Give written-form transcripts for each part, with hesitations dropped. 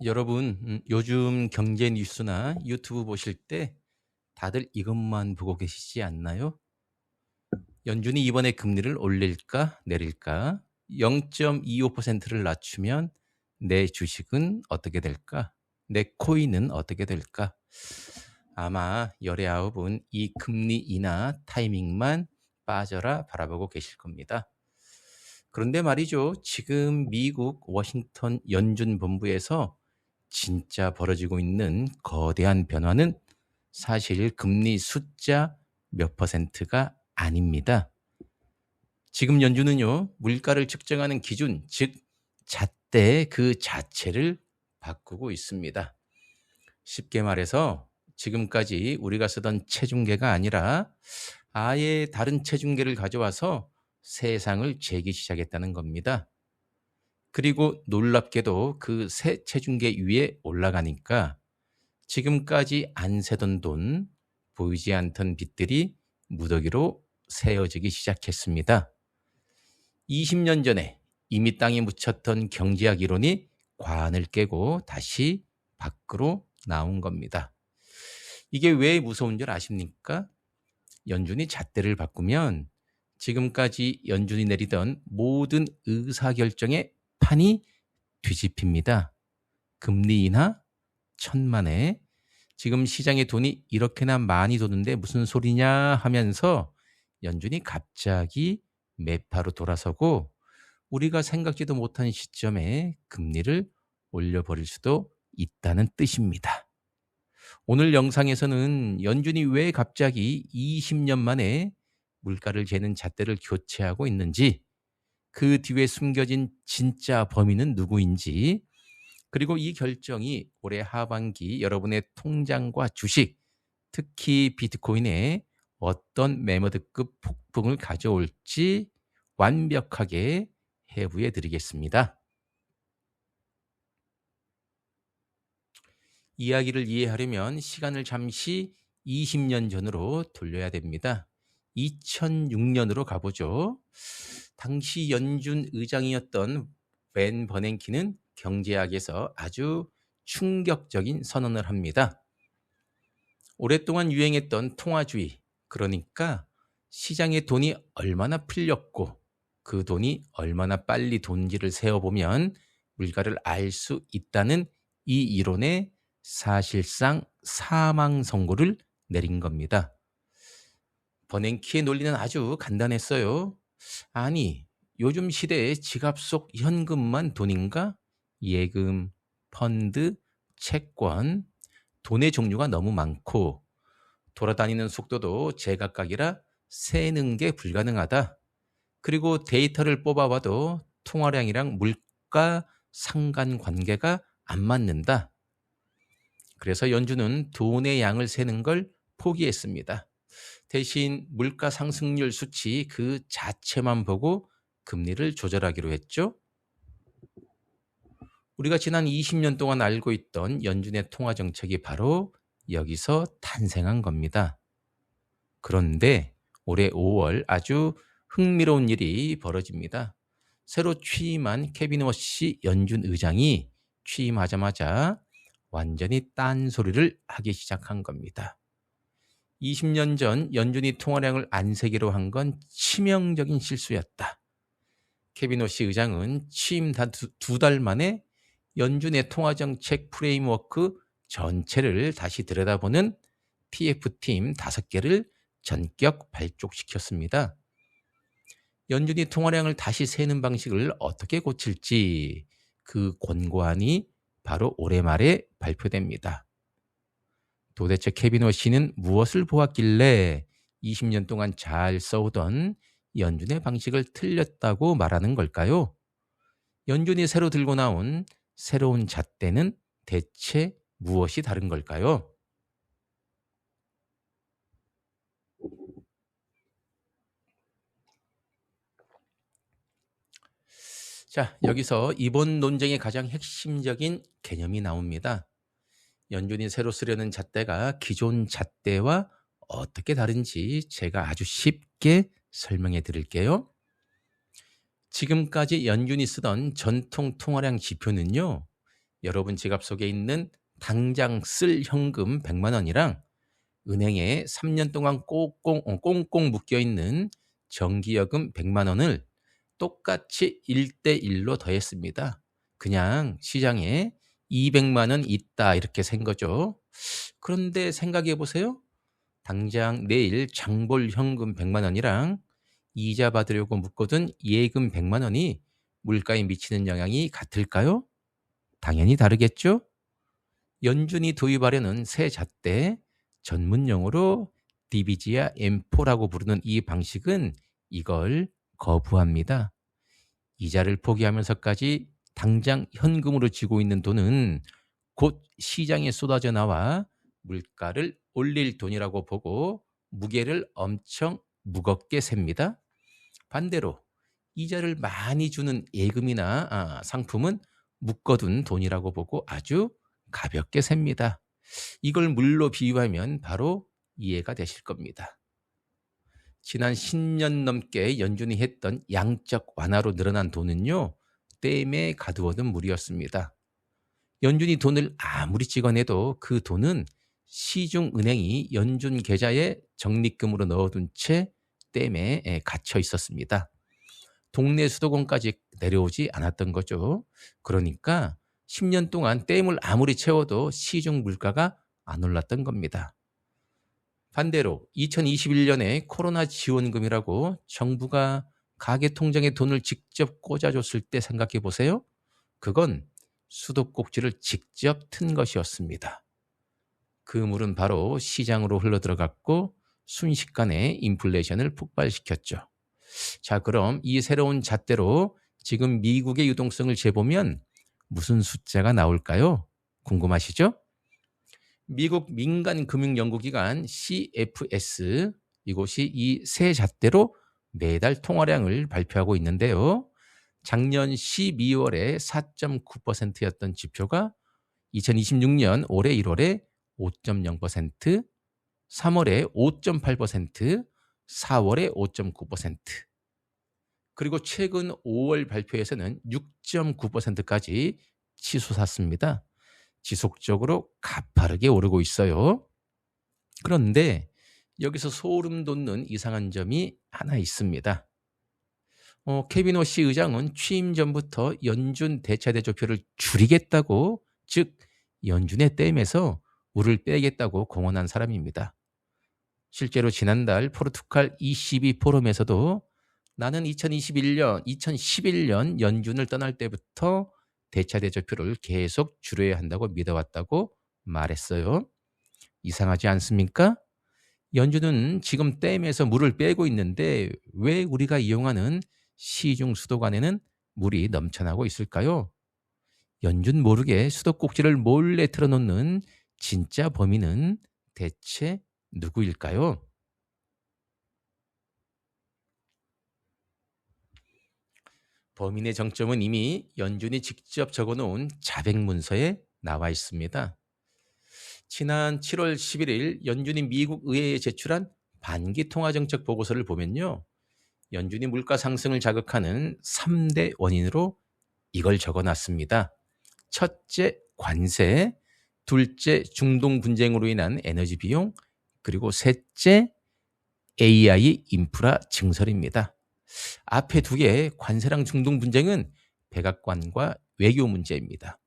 여러분, 요즘 경제 뉴스나 유튜브 보실 때 다들 이것만 보고 계시지 않나요? 연준이 이번에 금리를 올릴까 내릴까? 0.25%를 낮추면 내 주식은 어떻게 될까? 내 코인은 어떻게 될까? 아마 열의 아홉은 이 금리 인하 타이밍만 빠져라 바라보고 계실 겁니다. 그런데 말이죠. 지금 미국 워싱턴 연준 본부에서 진짜 벌어지고 있는 거대한 변화는 사실 금리 숫자 몇 퍼센트가 아닙니다. 지금 연준은요, 물가를 측정하는 기준, 즉 잣대 그 자체를 바꾸고 있습니다. 쉽게 말해서 지금까지 우리가 쓰던 체중계가 아니라 아예 다른 체중계를 가져와서 세상을 재기 시작했다는 겁니다. 그리고 놀랍게도 그 새 체중계 위에 올라가니까 지금까지 안 세던 돈, 보이지 않던 빚들이 무더기로 세어지기 시작했습니다. 20년 전에 이미 땅에 묻혔던 경제학 이론이 관을 깨고 다시 밖으로 나온 겁니다. 이게 왜 무서운 줄 아십니까? 연준이 잣대를 바꾸면 지금까지 연준이 내리던 모든 의사결정의 판이 뒤집힙니다. 금리 인하 천만에 지금 시장에 돈이 이렇게나 많이 도는데 무슨 소리냐 하면서 연준이 갑자기 매파로 돌아서고 우리가 생각지도 못한 시점에 금리를 올려버릴 수도 있다는 뜻입니다. 오늘 영상에서는 연준이 왜 갑자기 20년 만에 물가를 재는 잣대를 교체하고 있는지, 그 뒤에 숨겨진 진짜 범인은 누구인지, 그리고 이 결정이 올해 하반기 여러분의 통장과 주식, 특히 비트코인에 어떤 매머드급 폭풍을 가져올지 완벽하게 해부해 드리겠습니다. 이야기를 이해하려면 시간을 잠시 20년 전으로 돌려야 됩니다. 2006년으로 가보죠. 당시 연준 의장이었던 벤 버냉키는 경제학에서 아주 충격적인 선언을 합니다. 오랫동안 유행했던 통화주의, 그러니까 시장에 돈이 얼마나 풀렸고 그 돈이 얼마나 빨리 돈지를 세어보면 물가를 알 수 있다는 이 이론에 사실상 사망 선고를 내린 겁니다. 버냉키의 논리는 아주 간단했어요. 아니, 요즘 시대에 지갑 속 현금만 돈인가? 예금, 펀드, 채권, 돈의 종류가 너무 많고 돌아다니는 속도도 제각각이라 세는 게 불가능하다. 그리고 데이터를 뽑아봐도 통화량이랑 물가 상관관계가 안 맞는다. 그래서 연준은 돈의 양을 세는 걸 포기했습니다. 대신 물가 상승률 수치 그 자체만 보고 금리를 조절하기로 했죠. 우리가 지난 20년 동안 알고 있던 연준의 통화 정책이 바로 여기서 탄생한 겁니다. 그런데 올해 5월 아주 흥미로운 일이 벌어집니다. 새로 취임한 케빈 워시 연준 의장이 취임하자마자 완전히 딴소리를 하기 시작한 겁니다. 20년 전 연준이 통화량을 안 세기로 한 건 치명적인 실수였다. 케빈 워시 의장은 취임 두 달 만에 연준의 통화정책 프레임워크 전체를 다시 들여다보는 TF팀 5개를 전격 발족시켰습니다. 연준이 통화량을 다시 세는 방식을 어떻게 고칠지 그 권고안이 바로 올해 말에 발표됩니다. 도대체 케빈 워시는 무엇을 보았길래 20년 동안 잘 써오던 연준의 방식을 틀렸다고 말하는 걸까요? 연준이 새로 들고 나온 새로운 잣대는 대체 무엇이 다른 걸까요? 자, 여기서 이번 논쟁의 가장 핵심적인 개념이 나옵니다. 연준이 새로 쓰려는 잣대가 기존 잣대와 어떻게 다른지 제가 아주 쉽게 설명해 드릴게요. 지금까지 연준이 쓰던 전통 통화량 지표는요, 여러분 지갑 속에 있는 당장 쓸 현금 100만 원이랑 은행에 3년 동안 꽁꽁 묶여 있는 정기여금 100만 원을 똑같이 1대1로 더했습니다. 그냥 시장에 200만 원 있다 이렇게 센 거죠. 그런데 생각해 보세요. 당장 내일 장볼 현금 100만 원이랑 이자 받으려고 묶어둔 예금 100만 원이 물가에 미치는 영향이 같을까요? 당연히 다르겠죠? 연준이 도입하려는 새 잣대, 전문 용어로 디비지아 M4라고 부르는 이 방식은 이걸 거부합니다. 이자를 포기하면서까지 당장 현금으로 쥐고 있는 돈은 곧 시장에 쏟아져 나와 물가를 올릴 돈이라고 보고 무게를 엄청 무겁게 셉니다. 반대로 이자를 많이 주는 예금이나 상품은 묶어둔 돈이라고 보고 아주 가볍게 셉니다. 이걸 물로 비유하면 바로 이해가 되실 겁니다. 지난 10년 넘게 연준이 했던 양적 완화로 늘어난 돈은요, 댐에 가두어둔 물이었습니다. 연준이 돈을 아무리 찍어내도 그 돈은 시중은행이 연준 계좌에 적립금으로 넣어둔 채 댐에 갇혀 있었습니다. 동네 수도권까지 내려오지 않았던 거죠. 그러니까 10년 동안 댐을 아무리 채워도 시중 물가가 안 올랐던 겁니다. 반대로 2021년에 코로나 지원금이라고 정부가 가계통장에 돈을 직접 꽂아줬을 때 생각해 보세요. 그건 수도꼭지를 직접 튼 것이었습니다. 그 물은 바로 시장으로 흘러들어갔고 순식간에 인플레이션을 폭발시켰죠. 자, 그럼 이 새로운 잣대로 지금 미국의 유동성을 재보면 무슨 숫자가 나올까요? 궁금하시죠? 미국 민간 금융연구기관 CFS 이곳이 이 새 잣대로 매달 통화량을 발표하고 있는데요. 작년 12월에 4.9%였던 지표가 2026년 올해 1월에 5.0%, 3월에 5.8%, 4월에 5.9%, 그리고 최근 5월 발표에서는 6.9%까지 치솟았습니다. 지속적으로 가파르게 오르고 있어요. 그런데 여기서 소름 돋는 이상한 점이 하나 있습니다. 케빈 오시 의장은 취임 전부터 연준 대차대조표를 줄이겠다고, 즉 연준의 댐에서 물을 빼겠다고 공언한 사람입니다. 실제로 지난달 포르투갈 ECB 포럼에서도 나는 2011년 연준을 떠날 때부터 대차대조표를 계속 줄여야 한다고 믿어왔다고 말했어요. 이상하지 않습니까? 연준은 지금 댐에서 물을 빼고 있는데 왜 우리가 이용하는 시중 수도관에는 물이 넘쳐나고 있을까요? 연준 모르게 수도꼭지를 몰래 틀어놓는 진짜 범인은 대체 누구일까요? 범인의 정점은 이미 연준이 직접 적어놓은 자백 문서에 나와 있습니다. 지난 7월 11일 연준이 미국 의회에 제출한 반기 통화정책 보고서를 보면요. 연준이 물가 상승을 자극하는 3대 원인으로 이걸 적어놨습니다. 첫째, 관세, 둘째, 중동 분쟁으로 인한 에너지 비용, 그리고 셋째, AI 인프라 증설입니다. 앞에 두 개, 관세랑 중동 분쟁은 백악관과 외교 문제입니다.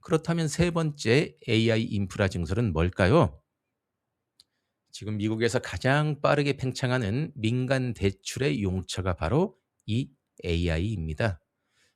그렇다면 세 번째 AI 인프라 증설은 뭘까요? 지금 미국에서 가장 빠르게 팽창하는 민간 대출의 용처가 바로 이 AI입니다.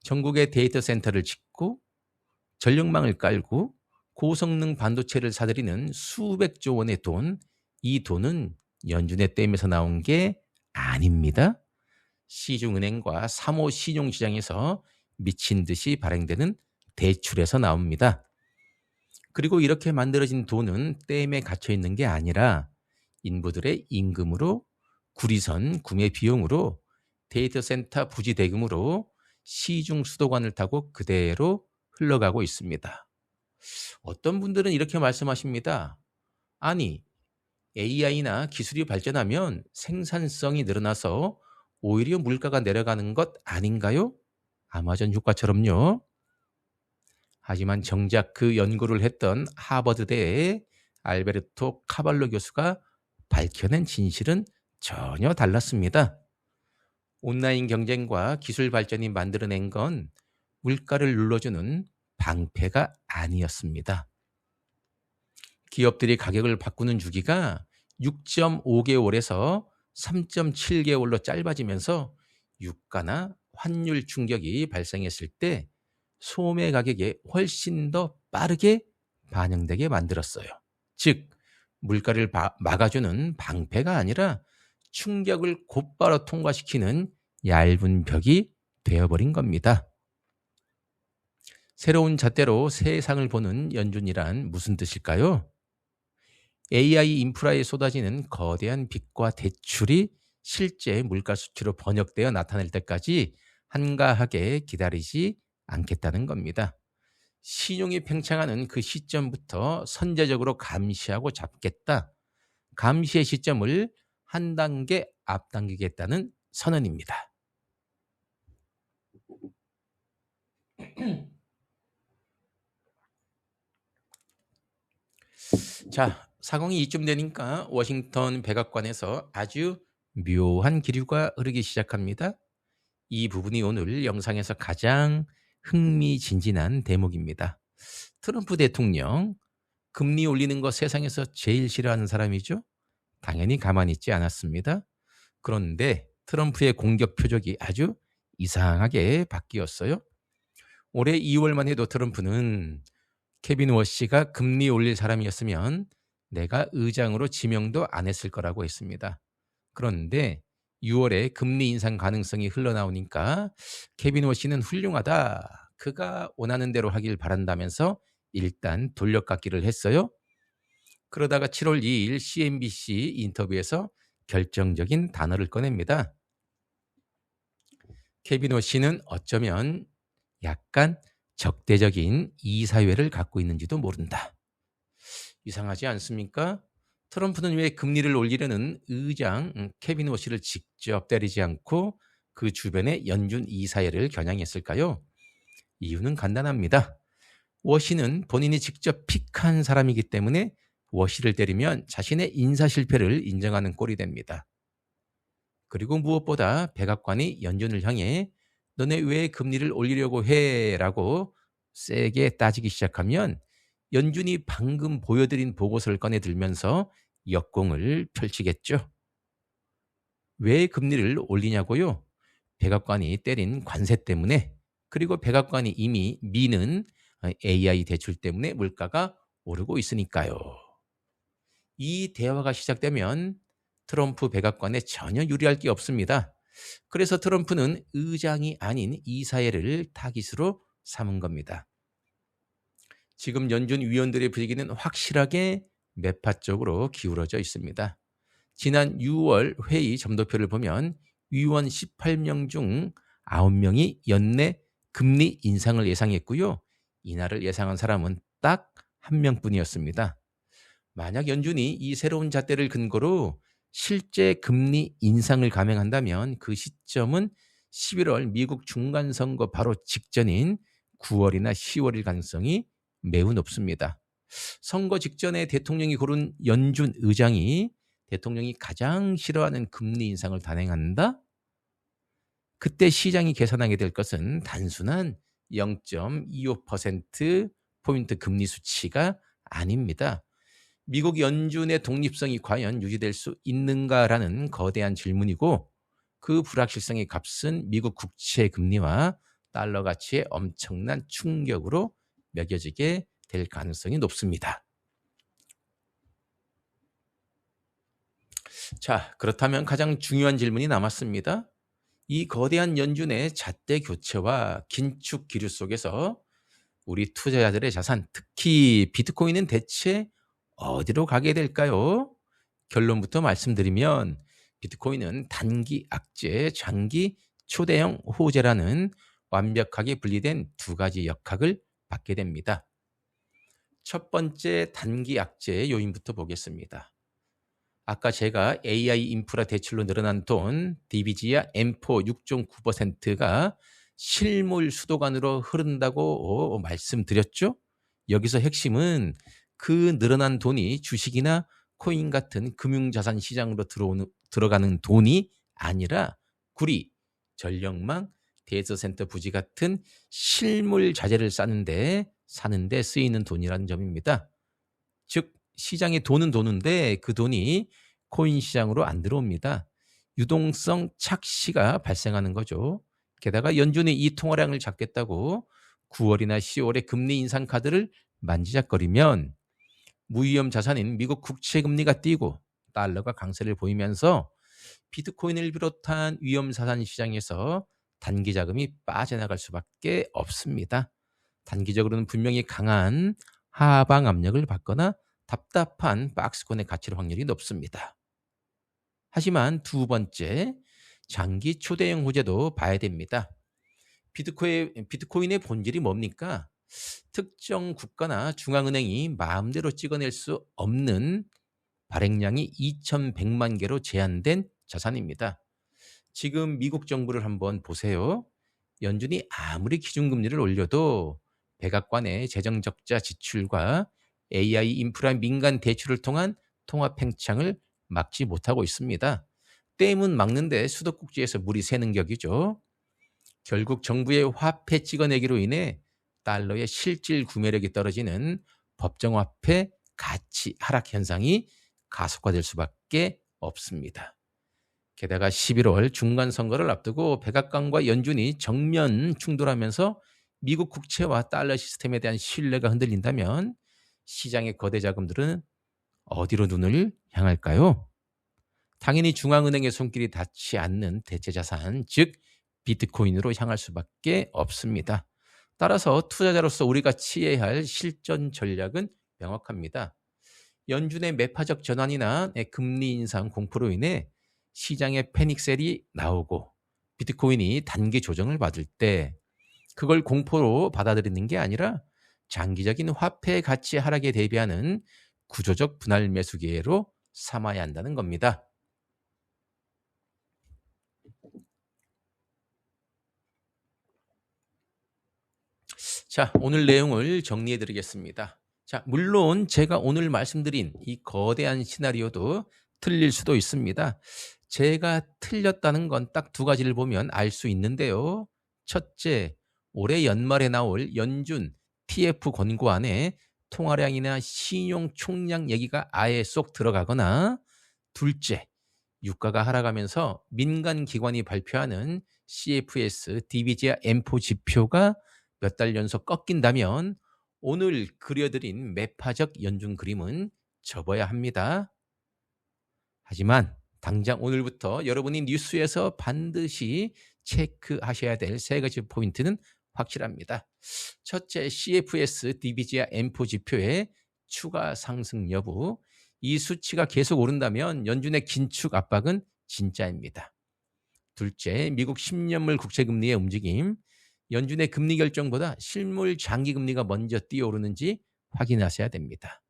전국에 데이터 센터를 짓고 전력망을 깔고 고성능 반도체를 사들이는 수백조 원의 돈, 이 돈은 연준의 댐에서 나온 게 아닙니다. 시중은행과 사모 신용시장에서 미친 듯이 발행되는 대출에서 나옵니다. 그리고 이렇게 만들어진 돈은 댐에 갇혀 있는 게 아니라 인부들의 임금으로, 구리선 구매 비용으로, 데이터 센터 부지 대금으로 시중 수도관을 타고 그대로 흘러가고 있습니다. 어떤 분들은 이렇게 말씀하십니다. 아니, AI나 기술이 발전하면 생산성이 늘어나서 오히려 물가가 내려가는 것 아닌가요? 아마존 효과처럼요. 하지만 정작 그 연구를 했던 하버드대의 알베르토 카발로 교수가 밝혀낸 진실은 전혀 달랐습니다. 온라인 경쟁과 기술 발전이 만들어낸 건 물가를 눌러주는 방패가 아니었습니다. 기업들이 가격을 바꾸는 주기가 6.5개월에서 3.7개월로 짧아지면서 유가나 환율 충격이 발생했을 때 소매 가격에 훨씬 더 빠르게 반영되게 만들었어요. 즉, 물가를 막아주는 방패가 아니라 충격을 곧바로 통과시키는 얇은 벽이 되어버린 겁니다. 새로운 잣대로 세상을 보는 연준이란 무슨 뜻일까요? AI 인프라에 쏟아지는 거대한 빚과 대출이 실제 물가 수치로 번역되어 나타날 때까지 한가하게 기다리지 않겠다는 겁니다. 신용이 팽창하는 그 시점부터 선제적으로 감시하고 잡겠다. 감시의 시점을 한 단계 앞당기겠다는 선언입니다. 자, 상황이 이쯤 되니까 워싱턴 백악관에서 아주 묘한 기류가 흐르기 시작합니다. 이 부분이 오늘 영상에서 가장 흥미진진한 대목입니다. 트럼프 대통령, 금리 올리는 거 세상에서 제일 싫어하는 사람이죠? 당연히 가만히 있지 않았습니다. 그런데 트럼프의 공격 표적이 아주 이상하게 바뀌었어요. 올해 2월만 해도 트럼프는 케빈 워시가 금리 올릴 사람이었으면 내가 의장으로 지명도 안 했을 거라고 했습니다. 그런데 6월에 금리 인상 가능성이 흘러나오니까 케빈 워시는 훌륭하다. 그가 원하는 대로 하길 바란다면서 일단 돌려깎기를 했어요. 그러다가 7월 2일 CNBC 인터뷰에서 결정적인 단어를 꺼냅니다. 케빈 워시는 어쩌면 약간 적대적인 이사회를 갖고 있는지도 모른다. 이상하지 않습니까? 트럼프는 왜 금리를 올리려는 의장 케빈 워시를 직접 때리지 않고 그 주변의 연준 이사회를 겨냥했을까요? 이유는 간단합니다. 워시는 본인이 직접 픽한 사람이기 때문에 워시를 때리면 자신의 인사 실패를 인정하는 꼴이 됩니다. 그리고 무엇보다 백악관이 연준을 향해 너네 왜 금리를 올리려고 해? 라고 세게 따지기 시작하면 연준이 방금 보여드린 보고서를 꺼내 들면서 역공을 펼치겠죠. 왜 금리를 올리냐고요? 백악관이 때린 관세 때문에, 그리고 백악관이 이미 미는 AI 대출 때문에 물가가 오르고 있으니까요. 이 대화가 시작되면 트럼프 백악관에 전혀 유리할 게 없습니다. 그래서 트럼프는 의장이 아닌 이사회를 타깃으로 삼은 겁니다. 지금 연준 위원들의 분위기는 확실하게 매파 쪽으로 기울어져 있습니다. 지난 6월 회의 점도표를 보면 위원 18명 중 9명이 연내 금리 인상을 예상했고요. 이날을 예상한 사람은 딱 한 명뿐이었습니다. 만약 연준이 이 새로운 잣대를 근거로 실제 금리 인상을 감행한다면 그 시점은 11월 미국 중간선거 바로 직전인 9월이나 10월일 가능성이 매우 높습니다. 선거 직전에 대통령이 고른 연준 의장이 대통령이 가장 싫어하는 금리 인상을 단행한다? 그때 시장이 계산하게 될 것은 단순한 0.25%포인트 금리 수치가 아닙니다. 미국 연준의 독립성이 과연 유지될 수 있는가라는 거대한 질문이고, 그 불확실성의 값은 미국 국채 금리와 달러 가치의 엄청난 충격으로 매겨지게 될 가능성이 높습니다. 자, 그렇다면 가장 중요한 질문이 남았습니다. 이 거대한 연준의 잣대 교체와 긴축 기류 속에서 우리 투자자들의 자산, 특히 비트코인은 대체 어디로 가게 될까요? 결론부터 말씀드리면 비트코인은 단기 악재, 장기 초대형 호재라는 완벽하게 분리된 두 가지 역학을 받게 됩니다. 첫 번째 단기 악재의 요인부터 보겠습니다. 아까 제가 AI 인프라 대출로 늘어난 돈, DBG와 M4 6.9%가 실물 수도관으로 흐른다고 말씀드렸죠? 여기서 핵심은 그 늘어난 돈이 주식이나 코인 같은 금융자산 시장으로 들어가는 돈이 아니라 구리, 전력망, 데이터센터 부지 같은 실물 자재를 사는데 쓰이는 돈이라는 점입니다. 즉 시장에 돈은 도는데 그 돈이 코인 시장으로 안 들어옵니다. 유동성 착시가 발생하는 거죠. 게다가 연준이 이 통화량을 잡겠다고 9월이나 10월에 금리 인상 카드를 만지작거리면 무위험 자산인 미국 국채 금리가 뛰고 달러가 강세를 보이면서 비트코인을 비롯한 위험 자산 시장에서 단기 자금이 빠져나갈 수밖에 없습니다. 단기적으로는 분명히 강한 하방 압력을 받거나 답답한 박스권에 갇힐 확률이 높습니다. 하지만 두 번째, 장기 초대형 호재도 봐야 됩니다. 비트코인의 본질이 뭡니까? 특정 국가나 중앙은행이 마음대로 찍어낼 수 없는 발행량이 2100만 개로 제한된 자산입니다. 지금 미국 정부를 한번 보세요. 연준이 아무리 기준금리를 올려도 백악관의 재정적자 지출과 AI 인프라 민간 대출을 통한 통화 팽창을 막지 못하고 있습니다. 댐은 막는데 수도꼭지에서 물이 새는 격이죠. 결국 정부의 화폐 찍어내기로 인해 달러의 실질 구매력이 떨어지는 법정화폐 가치 하락 현상이 가속화될 수밖에 없습니다. 게다가 11월 중간선거를 앞두고 백악관과 연준이 정면 충돌하면서 미국 국채와 달러 시스템에 대한 신뢰가 흔들린다면 시장의 거대 자금들은 어디로 눈을 향할까요? 당연히 중앙은행의 손길이 닿지 않는 대체자산, 즉 비트코인으로 향할 수밖에 없습니다. 따라서 투자자로서 우리가 취해야 할 실전 전략은 명확합니다. 연준의 매파적 전환이나 금리 인상 공포로 인해 시장에 패닉셀이 나오고 비트코인이 단기 조정을 받을 때 그걸 공포로 받아들이는 게 아니라 장기적인 화폐 가치 하락에 대비하는 구조적 분할 매수 기회로 삼아야 한다는 겁니다. 자, 오늘 내용을 정리해 드리겠습니다. 자, 물론 제가 오늘 말씀드린 이 거대한 시나리오도 틀릴 수도 있습니다. 제가 틀렸다는 건 딱 두 가지를 보면 알 수 있는데요. 첫째, 올해 연말에 나올 연준 TF 권고안에 통화량이나 신용 총량 얘기가 아예 쏙 들어가거나, 둘째, 유가가 하락하면서 민간 기관이 발표하는 CFS, DBG와 M4 지표가 몇 달 연속 꺾인다면 오늘 그려드린 매파적 연준 그림은 접어야 합니다. 하지만 당장 오늘부터 여러분이 뉴스에서 반드시 체크하셔야 될 세 가지 포인트는 확실합니다. 첫째, CFS, DBG와 M4 지표의 추가 상승 여부. 이 수치가 계속 오른다면 연준의 긴축 압박은 진짜입니다. 둘째, 미국 10년물 국채금리의 움직임. 연준의 금리 결정보다 실물 장기금리가 먼저 뛰어오르는지 확인하셔야 됩니다.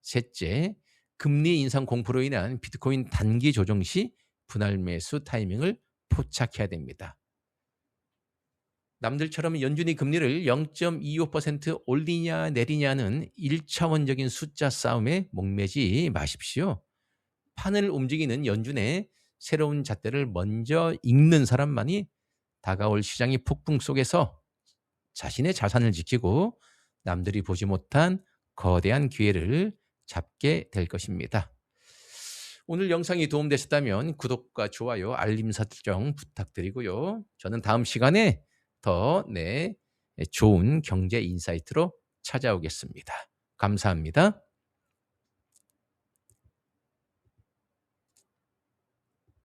셋째, 금리 인상 공포로 인한 비트코인 단기 조정 시 분할 매수 타이밍을 포착해야 됩니다. 남들처럼 연준이 금리를 0.25% 올리냐 내리냐는 1차원적인 숫자 싸움에 목매지 마십시오. 판을 움직이는 연준의 새로운 잣대를 먼저 읽는 사람만이 다가올 시장의 폭풍 속에서 자신의 자산을 지키고 남들이 보지 못한 거대한 기회를 잡게 될 것입니다. 오늘 영상이 도움되셨다면 구독과 좋아요, 알림 설정 부탁드리고요. 저는 다음 시간에 더 좋은 경제 인사이트로 찾아오겠습니다. 감사합니다.